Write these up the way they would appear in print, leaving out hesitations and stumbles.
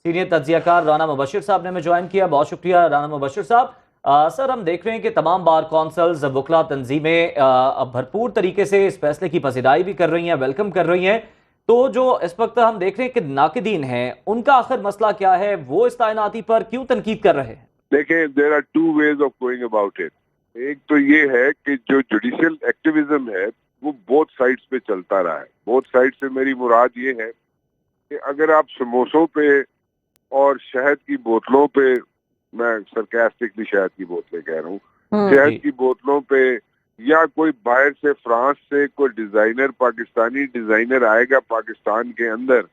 Senior तज्जियाकार Rana Mubashir साहब ने हमें ज्वाइन किया, बहुत शुक्रिया राना मुबशिर साहब। सर, हम देख रहे हैं कि तमाम बार कौंसल्स, वकला तंजीमें अब भरपूर तरीके से इस फैसले की पसीदाई भी कर रही हैं, वेलकम कर रही हैं। तो जो इस वक्त हम देख रहे हैं कि नाकिदीन हैं, उनका आखिर मसला क्या है? वो इस तैनाती पर क्यों तनकीद कर रहे हैं? देखें, there are two ways of going about it. एक तो ये है कि जो जुडिशियल एक्टिविज्म है वो बोथ साइड्स पे चलता रहा है। बोथ साइड से मेरी मुराद ये है कि अगर आप समोसों पे और शहद की बोतलों पे, मैं सरकास्टिकली शहद की बोतलें कह रहा हूँ, शहद की बोतलों पे, या कोई बाहर से फ्रांस से कोई डिजाइनर, पाकिस्तानी डिजाइनर आएगा पाकिस्तान के अंदर,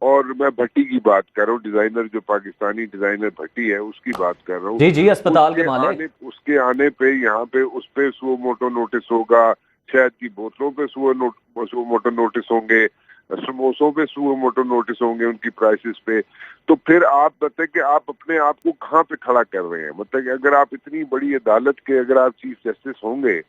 और मैं भट्टी की बात कर रहा हूँ, डिजाइनर जो पाकिस्तानी डिजाइनर भट्टी है उसकी बाट कर रहा हूँ, जी जी, अस्पताल के मालिक। उसके आने पे यहाँ पे उस पे सुओ मोटो नोटिस होगा, शहद की बोतलों पे सुओ मोटो नोटिस होंगे, समोसों पे सुओ मोटो नोटिस होंगे उनकी प्राइसेस पे। तो फिर आप बताए कि आप अपने आप को कहाँ पे खड़ा कर रहे हैं? मतलब कि अगर आप इतनी बड़ी अदालत के अगर आप चीफ जस्टिस होंगे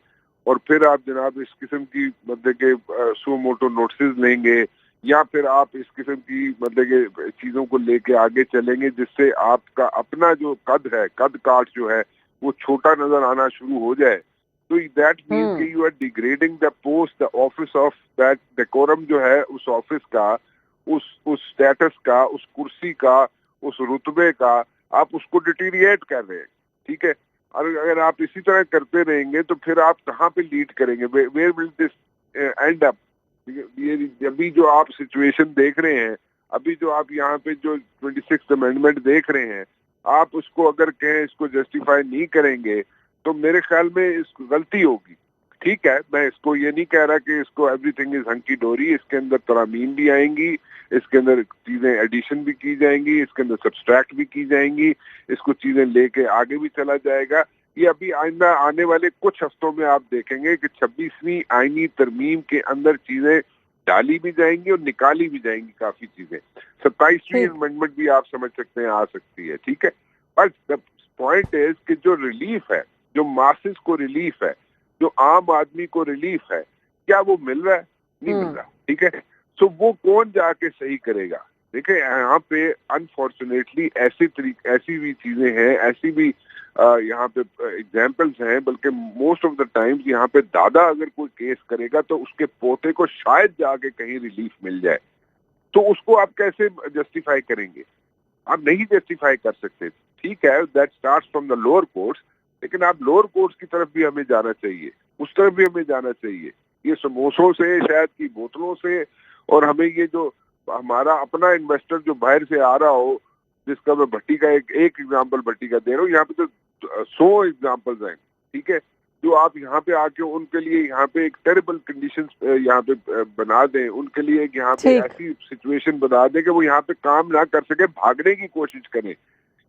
और फिर आप जनाब इस किस्म की मतलब के सुओ मोटो नोटिस लेंगे, या फिर आप इस किस्म की मतलब के चीजों को लेके आगे चलेंगे जिससे आपका अपना जो कद है, कद काठ जो है वो छोटा नजर आना शुरू हो जाए, तो दैट मीन्स कि you are degrading the post, the office of that decorum जो है उस ऑफिस का, उस स्टेटस का, उस कुर्सी का, उस रुतबे का, आप उसको डिटीरिएट कर रहे हैं। ठीक है, और अगर आप इसी तरह करते रहेंगे तो फिर आप कहाँ पे लीड करेंगे? Where will this end up? ये अभी जो आप सिचुएशन देख रहे हैं, अभी जो आप यहाँ पे जो 26th अमेंडमेंट देख रहे हैं, आप उसको अगर कहें इसको जस्टिफाई नहीं करेंगे तो मेरे ख्याल में इसको गलती होगी। ठीक है, मैं इसको ये नहीं कह रहा कि इसको एवरीथिंग इज हंकी डोरी, इसके अंदर तरामीम भी आएंगी, इसके अंदर चीजें एडिशन भी की जाएंगी, इसके अंदर सब्सट्रैक्ट भी की जाएंगी, इसको चीजें लेके आगे भी चला जाएगा। ये अभी आइंदा आने वाले कुछ हफ्तों में आप देखेंगे कि 26वीं आईनी तरमीम के अंदर चीजें डाली भी जाएंगी और निकाली भी जाएंगी काफी चीजें। 27वीं अमेंडमेंट भी आप समझ सकते हैं आ सकती है। ठीक है, बट द पॉइंट इज कि जो रिलीफ है, जो मासेस को रिलीफ है, जो आम आदमी को रिलीफ है, क्या वो मिल रहा है? नहीं मिल रहा। ठीक है, सो वो कौन जाके सही करेगा? देखिए, यहाँ पे अनफॉर्चुनेटली ऐसी भी चीजें हैं, ऐसी भी यहाँ पे एग्जाम्पल्स हैं, बल्कि मोस्ट ऑफ द टाइम्स यहाँ पे दादा अगर कोई केस करेगा तो उसके पोते को शायद जाके कहीं रिलीफ मिल जाए, तो उसको आप कैसे जस्टिफाई करेंगे? आप नहीं जस्टिफाई कर सकते। ठीक है, that starts from the lower courts, लेकिन आप लोअर कोर्ट्स की तरफ भी हमें जाना चाहिए, उस तरफ भी हमें जाना चाहिए। ये समोसों से, शहद की बोतलों से, और हमें ये जो हमारा अपना इन्वेस्टर जो बाहर से आ रहा हो, जिसका मैं भट्टी का एक एग्जाम्पल भट्टी का दे रहा हूँ, यहाँ पे तो 100 एग्जाम्पल्स हैं। ठीक है, जो आप यहाँ पे आके उनके लिए यहाँ पे एक टेरिबल कंडीशंस यहाँ पे बना दें, उनके लिए एक यहाँ पे ऐसी सिचुएशन बना दें कि वो यहाँ पे काम ना कर सके, भागने की कोशिश करें।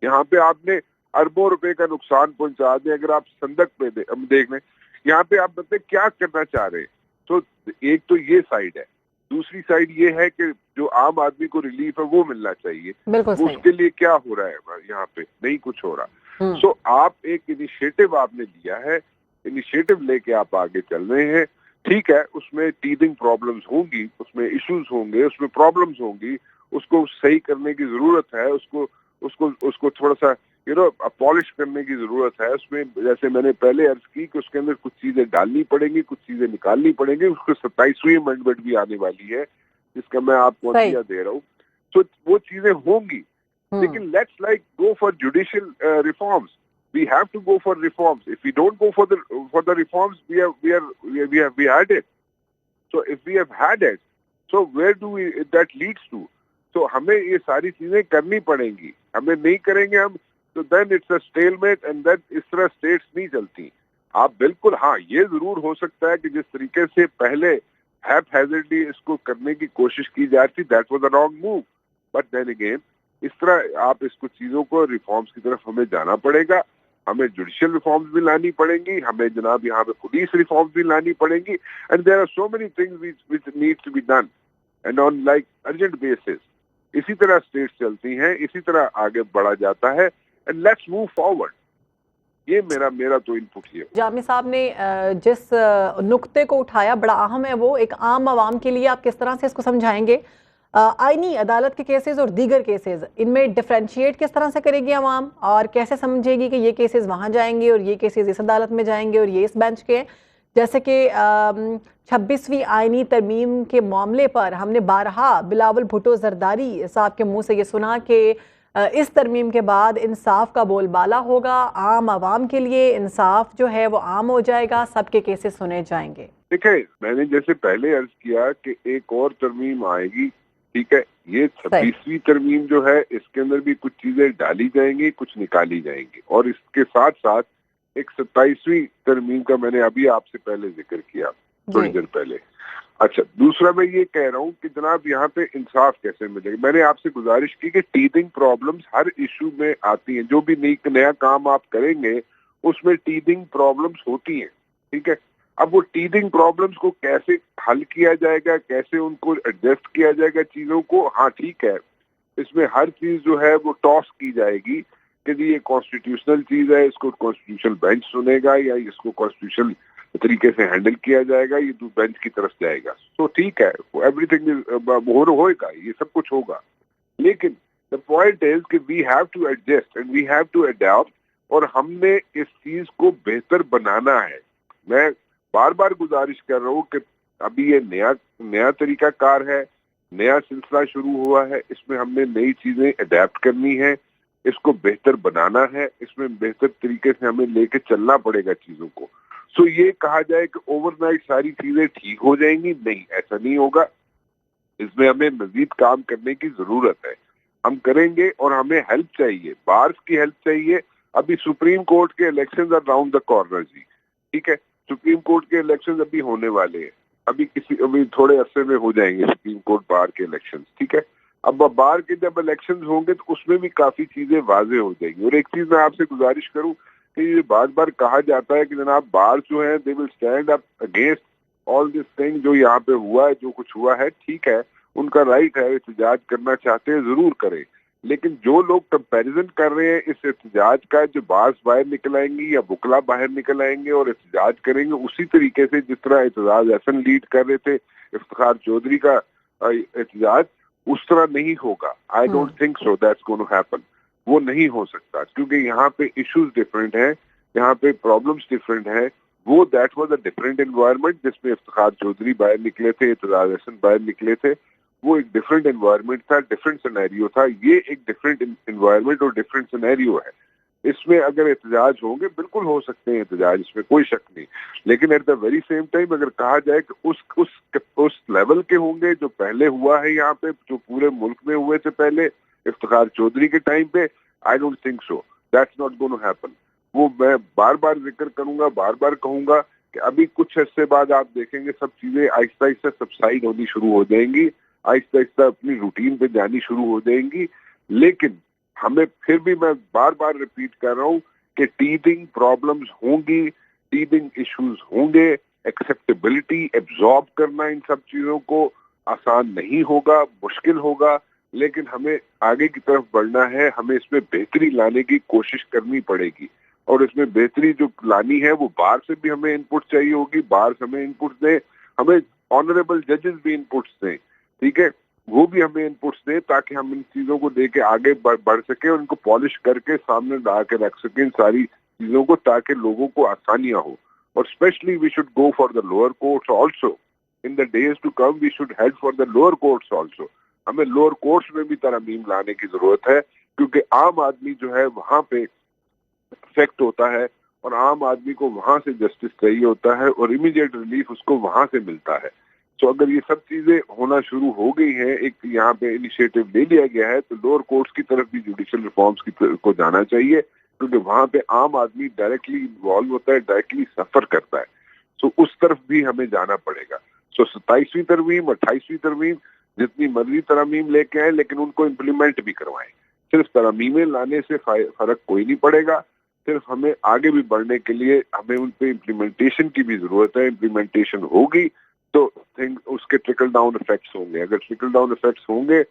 यहाँ पे आपने अरबों रुपए का नुकसान पहुंचा दे। अगर आप संदक पे देख लें, यहाँ पे आप बताए क्या करना चाह रहे हैं। तो एक तो ये साइड है, दूसरी साइड ये है कि जो आम आदमी को रिलीफ है वो मिलना चाहिए, उसके लिए क्या हो रहा है? यहाँ पे नहीं कुछ हो रहा। सो आप एक इनिशिएटिव आपने लिया है, इनिशिएटिव लेके आप आगे चल रहे हैं। ठीक है, उसमें टीदिंग प्रॉब्लम्स होंगी, उसमें इश्यूज होंगे, उसमें प्रॉब्लम्स होंगी, उसको सही करने की जरूरत है, उसको थोड़ा सा पॉलिश करने की जरूरत है। उसमें जैसे मैंने पहले अर्ज की कि उसके अंदर कुछ चीजें डालनी पड़ेंगी, कुछ चीजें निकालनी पड़ेंगी। उसको 27वीं अमेंडमेंट भी आने वाली है जिसका मैं आपको अतिया दे रहा हूँ, तो वो चीजें होंगी। लेकिन let's like go for judicial reforms. We have to go for reforms. If we don't go for the reforms, we had it. So if we have had it, so where do that leads to? So हमें ये सारी चीजें करनी पड़ेंगी। हमें नहीं करेंगे हम तो then it's a stalemate, and then इस तरह स्टेट्स नहीं चलती। आप बिल्कुल, हाँ, ये जरूर हो सकता है कि जिस तरीके से पहले हैज़र्डली इसको करने की कोशिश की जा रही थी, that was a wrong move. But then again, इस तरह आप इसको चीजों को रिफॉर्म्स की तरफ हमें जाना पड़ेगा। हमें जुडिशियल रिफॉर्म्स भी लानी पड़ेंगी, हमें जनाब यहाँ पे पुलिस रिफॉर्म्स भी लानी पड़ेंगी, and there are so many things which needs to be done and on like urgent basis. इसी तरह स्टेट्स चलती हैं, इसी तरह आगे बढ़ा जाता है, एंड लेट्स मूव फॉरवर्ड। ये मेरा तो इनपुट है। जामी साहब ने जिस नुक्ते को उठाया बड़ा अहम है, वो एक आम आवाम के लिए आप किस तरह से इसको समझाएंगे? आईनी अदालत के केसेस और दीगर केसेस, इनमें डिफरेंशिएट किस तरह से करेगी आवाम और कैसे समझेगी कि ये केसेस वहाँ जाएंगे और ये केसेस इस अदालत में जाएंगे और ये इस बेंच के? जैसे कि 26वीं आईनी तरमीम के मामले पर हमने बारहा बिलावल भुट्टो जरदारी साहब के मुंह से ये सुना कि इस तरमीम के बाद इंसाफ का बोलबाला होगा, आम आवाम के लिए इंसाफ जो है वो आम हो जाएगा, सबके केसेस सुने जाएंगे। देखिए, मैंने जैसे पहले अर्ज किया कि एक और तरमीम आएगी, ठीक है। ये 26वीं तरमीम जो है इसके अंदर भी कुछ चीजें डाली जाएंगी, कुछ निकाली जाएंगी, और इसके साथ साथ एक 27वीं तरमीम का मैंने अभी आपसे पहले जिक्र किया थोड़ी देर पहले। अच्छा, दूसरा मैं ये कह रहा हूँ कि जनाब यहाँ पे इंसाफ कैसे मिलेगा। मैंने आपसे गुजारिश की कि टीदिंग प्रॉब्लम्स हर इशू में आती हैं, जो भी नया काम आप करेंगे उसमें टीदिंग प्रॉब्लम्स होती हैं, ठीक है। अब वो टीदिंग प्रॉब्लम्स को कैसे हल किया जाएगा, कैसे उनको एडजस्ट किया जाएगा चीजों को, हाँ ठीक है, इसमें हर चीज जो है वो टॉस की जाएगी कि जी ये कॉन्स्टिट्यूशनल चीज है, इसको कॉन्स्टिट्यूशनल बेंच सुनेगा या इसको कॉन्स्टिट्यूशनल तरीके से हैंडल किया जाएगा, ये बेंच की तरफ जाएगा। तो ठीक है, एवरीथिंग होएगा, ये सब कुछ होगा, लेकिन द पॉइंट इज कि we have to adjust and we have to adopt, और हमने इस चीज को बेहतर बनाना है। मैं बार बार गुजारिश कर रहा हूँ कि अभी ये नया तरीका कार है, नया सिलसिला शुरू हुआ है, इसमें हमने नई चीजें अडेप्ट करनी है, इसको बेहतर बनाना है, इसमें बेहतर तरीके से हमें लेके चलना पड़ेगा चीजों को। सो ये कहा जाए कि ओवरनाइट सारी चीजें ठीक हो जाएंगी, नहीं, ऐसा नहीं होगा। इसमें हमें मजीद काम करने की जरूरत है, हम करेंगे, और हमें हेल्प चाहिए, बार्स की हेल्प चाहिए। अभी सुप्रीम कोर्ट के elections are round the corner जी, ठीक है। सुप्रीम कोर्ट के इलेक्शंस अभी होने वाले हैं, अभी थोड़े अरसे में हो जाएंगे सुप्रीम कोर्ट बार के इलेक्शंस, ठीक है। अब बार के जब इलेक्शंस होंगे तो उसमें भी काफी चीजें वाजे हो जाएंगी। और एक चीज मैं आपसे गुजारिश करूं कि ये बार बार कहा जाता है कि जनाब बार जो है they will stand up against all this thing, जो यहाँ पे हुआ है, जो कुछ हुआ है, ठीक है, उनका राइट है, एहतजाज करना चाहते हैं जरूर करें, लेकिन जो लोग कंपैरिजन कर रहे हैं इस एहतजाज का, जो बार्स बाहर निकल आएंगी या बुकला बाहर निकल आएंगे और एहतजाज करेंगे उसी तरीके से जिस तरह एहतजाज हसन लीड कर रहे थे इफ्तिखार चौधरी का एहतजाज, उस तरह नहीं होगा। I don't think so that's going to happen. वो नहीं हो सकता, क्योंकि यहाँ पे इश्यूज डिफरेंट हैं, यहाँ पे प्रॉब्लम्स डिफरेंट हैं। वो that was a different environment जिसमें इफ्तिखार चौधरी बाहर निकले थे, एहतजाज हसन बाहर निकले थे, वो एक डिफरेंट एनवायरनमेंट था, डिफरेंट सिनेरियो था। ये एक डिफरेंट एनवायरनमेंट और डिफरेंट सिनेरियो है। इसमें अगर एहतजाज होंगे, बिल्कुल हो सकते हैं एहतजाज, इसमें कोई शक नहीं, लेकिन at the very same time अगर कहा जाए कि उस लेवल के होंगे जो पहले हुआ है यहाँ पे, जो पूरे मुल्क में हुए थे पहले इफ्तिखार चौधरी के टाइम पे, I don't think so, that's not going to happen. वो मैं बार बार जिक्र करूंगा, बार बार कहूंगा कि अभी कुछ अर्से बाद आप देखेंगे सब चीजें आहिस्ता आहिस्ता सबसाइड होनी शुरू हो जाएंगी, आहिस्ता आहिस्ता अपनी रूटीन पे जानी शुरू हो जाएंगी। लेकिन हमें फिर भी, मैं बार बार रिपीट कर रहा हूँ कि टीदिंग प्रॉब्लम्स होंगी, टीदिंग इश्यूज होंगे, एक्सेप्टेबिलिटी एब्जॉर्ब करना इन सब चीजों को आसान नहीं होगा, मुश्किल होगा, लेकिन हमें आगे की तरफ बढ़ना है, हमें इसमें बेहतरी लाने की कोशिश करनी पड़ेगी। और इसमें बेहतरी जो लानी है वो बाहर से भी हमें इनपुट चाहिए होगी, बाहर से हमें इनपुट दें, हमें ऑनरेबल जजेस भी इनपुट्स दें, ठीक है, वो भी हमें इनपुट्स दें ताकि हम इन चीजों को दे के आगे बढ़ सके और उनको पॉलिश करके सामने ला के रख सकें इन सारी चीजों को, ताकि लोगों को आसानियां हो। और specially we should go for the lower courts also in the days to come, we should head for the lower courts also. हमें लोअर कोर्ट्स में भी तरमीम लाने की जरूरत है, क्योंकि आम आदमी जो है वहां पे इफेक्ट होता है और आम आदमी को वहां से जस्टिस चाहिए होता है और इमीडिएट रिलीफ उसको वहां से मिलता है। तो अगर ये सब चीजें होना शुरू हो गई हैं, एक यहाँ पे इनिशिएटिव ले लिया गया है, तो लोअर कोर्ट्स की तरफ भी जुडिशियल रिफॉर्म्स को जाना चाहिए, क्योंकि वहां पे आम आदमी डायरेक्टली इन्वॉल्व होता है, डायरेक्टली सफर करता है। सो उस तरफ भी हमें जाना पड़ेगा। सो 27वीं तरमीम, 28वीं तरमीम, जितनी मर्जी तरमीम लेके आए, लेकिन उनको इम्प्लीमेंट भी करवाएं। सिर्फ तरमीमें लाने से फर्क कोई नहीं पड़ेगा, सिर्फ हमें आगे भी बढ़ने के लिए हमें उन पे इम्प्लीमेंटेशन की भी जरूरत है। इम्प्लीमेंटेशन होगी तो उसके ट्रिकल डाउन इफेक्ट्स होंगे। अगर ट्रिकल डाउन इफेक्ट्स होंगे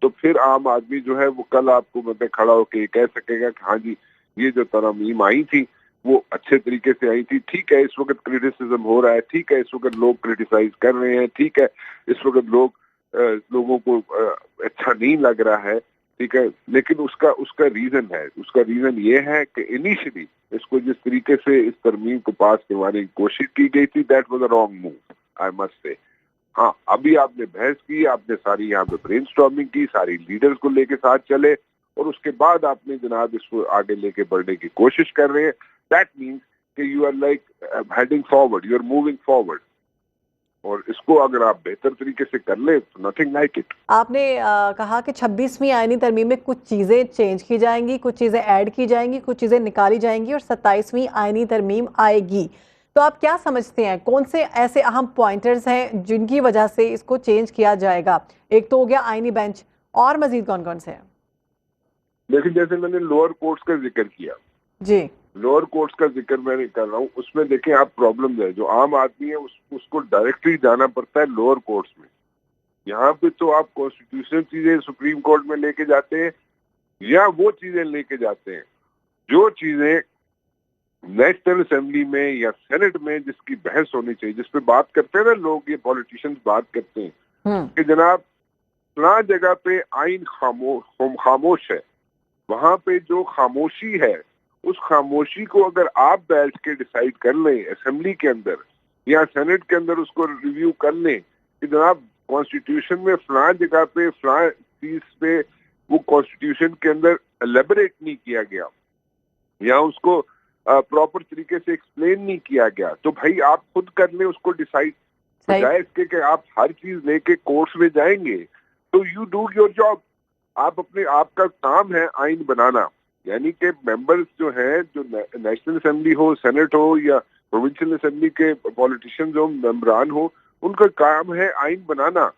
तो फिर आम आदमी जो है वो कल आपको मतलब खड़ा होकर कह सकेगा कि हाँ जी, ये जो तरमीम आई थी वो अच्छे तरीके से आई थी। ठीक है, इस वक्त क्रिटिसिज्म हो रहा है, ठीक है, इस वक्त लोग क्रिटिसाइज कर रहे हैं, ठीक है, इस वक्त लोग لوگوں کو اچھا نہیں لگ رہا ہے, ٹھیک ہے, لیکن اس کا ریزن ہے. اس کا ریزن یہ ہے کہ انیشلی اس کو جس طریقے سے اس ترمیم کو پاس کروانے کی کوشش کی گئی تھی, that was a wrong move, I must سے. ہاں, ابھی آپ نے بحث کی, آپ نے ساری یہاں پہ برین اسٹارمنگ کی, ساری لیڈرز کو لے کے ساتھ چلے, اور اس کے بعد آپ نے جناب اس کو آگے لے کے بڑھنے کی کوشش کر رہے ہیں. دیٹ مینس کہ you are like heading forward, you are moving forward, اور اس کو اگر آپ بہتر طریقے سے کر لیں تو نتھنگ لائک اٹ. آپ نے کہا کہ 26ویں آئینی ترمیم میں کچھ چیزیں چینج کی جائیں گی, کچھ چیزیں ایڈ کی جائیں گی, کچھ چیزیں نکالی جائیں گی, اور 27ویں آئینی ترمیم آئے گی. تو آپ کیا سمجھتے ہیں کون سے ایسے اہم پوائنٹرز ہیں جن کی وجہ سے اس کو چینج کیا جائے گا؟ ایک تو ہو گیا آئینی بینچ, اور مزید کون کون سے ہیں؟ لیکن جیسے میں نے لوور کورٹس کا ذکر کیا, جی, لوور کورٹس کا ذکر میں نہیں کر رہا ہوں, اس میں دیکھیں آپ پرابلم ہے, جو عام آدمی ہے اس کو ڈائریکٹلی جانا پڑتا ہے لوور کورٹس میں. یہاں پہ تو آپ کانسٹیٹیوشنل چیزیں سپریم کورٹ میں لے کے جاتے ہیں, یا وہ چیزیں لے کے جاتے ہیں جو چیزیں نیشنل اسمبلی میں یا سینٹ میں جس کی بحث ہونی چاہیے, جس پہ بات کرتے ہیں نا لوگ, یہ پولیٹیشنز بات کرتے ہیں کہ جناب فلاں جگہ پہ آئین خاموش ہے, وہاں پہ جو خاموشی ہے اس خاموشی کو اگر آپ بیٹھ کے ڈیسائیڈ کر لیں اسمبلی کے اندر یا سینٹ کے اندر, اس کو ریویو کر لیں کہ جناب کانسٹیٹیوشن میں فلاں جگہ پہ فلاں چیز پہ وہ کانسٹیٹیوشن کے اندر الیبریٹ نہیں کیا گیا, یا اس کو پراپر طریقے سے ایکسپلین نہیں کیا گیا, تو بھائی آپ خود کر لیں اس کو ڈیسائیڈ, بجائے اس کے کہ آپ ہر چیز لے کے کورٹس میں جائیں گے. تو یو ڈو یور جاب. آپ کا کام ہے آئین بنانا, یعنی کہ ممبرز جو ہیں, جو نیشنل اسمبلی ہو, سینٹ ہو, یا پروونشل اسمبلی کے پولیٹیشینز ہو, ممبران ہو, ان کا کام ہے آئین بنانا.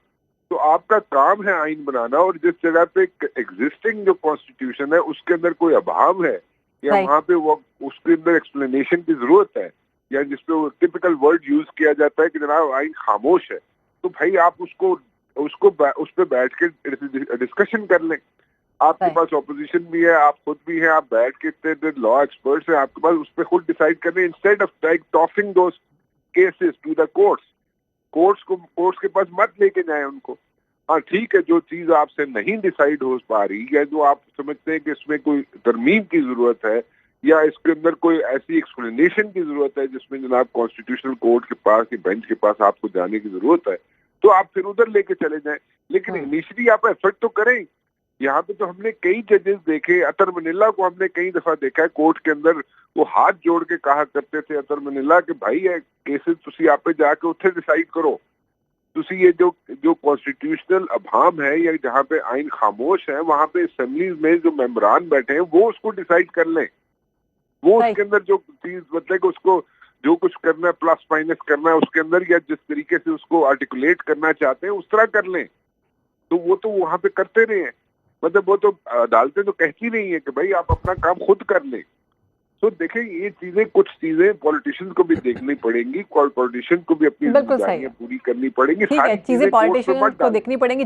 تو آپ کا کام ہے آئین بنانا, اور جس جگہ پہ ایگزسٹنگ جو کانسٹیٹیوشن ہے اس کے اندر کوئی ابہام ہے, یا وہاں پہ وہ اس کے اندر ایکسپلینیشن کی ضرورت ہے, یا جس پہ وہ ٹپیکل ورڈ یوز کیا جاتا ہے کہ جناب آئین خاموش ہے, تو بھائی آپ اس پہ بیٹھ کے ڈسکشن کر لیں. آپ کے پاس اپوزیشن بھی ہے, آپ خود بھی ہیں, آپ بیٹھ کے اتنے لا ایکسپرٹس ہیں آپ کے پاس, اس پہ خود ڈیسائیڈ کر لیں, instead of toughing those cases to the courts کے پاس مت لے کے جائیں ان کو. ہاں ٹھیک ہے, جو چیز آپ سے نہیں ڈیسائیڈ ہو پا رہی, یا جو آپ سمجھتے ہیں کہ اس میں کوئی ترمیم کی ضرورت ہے, یا اس کے اندر کوئی ایسی ایکسپلینیشن کی ضرورت ہے جس میں جناب کانسٹیٹیوشنل کورٹ کے پاس یا بینچ کے پاس آپ کو جانے کی ضرورت ہے, تو آپ پھر ادھر لے کے چلے جائیں. لیکن انیشلی آپ ایفرٹ تو کریں. یہاں پہ تو ہم نے کئی ججز دیکھے, اطہر منیلا کو ہم نے کئی دفعہ دیکھا ہے کورٹ کے اندر, وہ ہاتھ جوڑ کے کہا کرتے تھے اطہر منیلا کہ بھائی یہ کیسز تسی آپ پہ جا کے اتنے ڈیسائیڈ کرو, تسی یہ جو کانسٹیٹیوشنل ابہام ہے یا جہاں پہ آئین خاموش ہے, وہاں پہ اسمبلیز میں جو ممبران بیٹھے ہیں وہ اس کو ڈیسائیڈ کر لیں. وہ اس کے اندر جو چیز مطلب کہ اس کو جو کچھ کرنا ہے پلس مائنس کرنا ہے اس کے اندر, یا جس طریقے سے اس کو آرٹیکولیٹ کرنا چاہتے ہیں اس طرح کر لیں. تو وہ تو وہاں پہ کرتے رہے ہیں, مطلب وہ تو عدالتیں تو کہتی نہیں ہیں کہ بھائی آپ اپنا کام خود کر لیں. تو دیکھیں یہ چیزیں, کچھ چیزیں پولیٹیشین کو بھی دیکھنی پڑیں گی, پولیٹیشین کو بھی اپنی ذمہ داریاں پوری کرنی پڑیں گی. ٹھیک ہے, چیزیں پولیٹیشین کو دیکھنی پڑیں گی.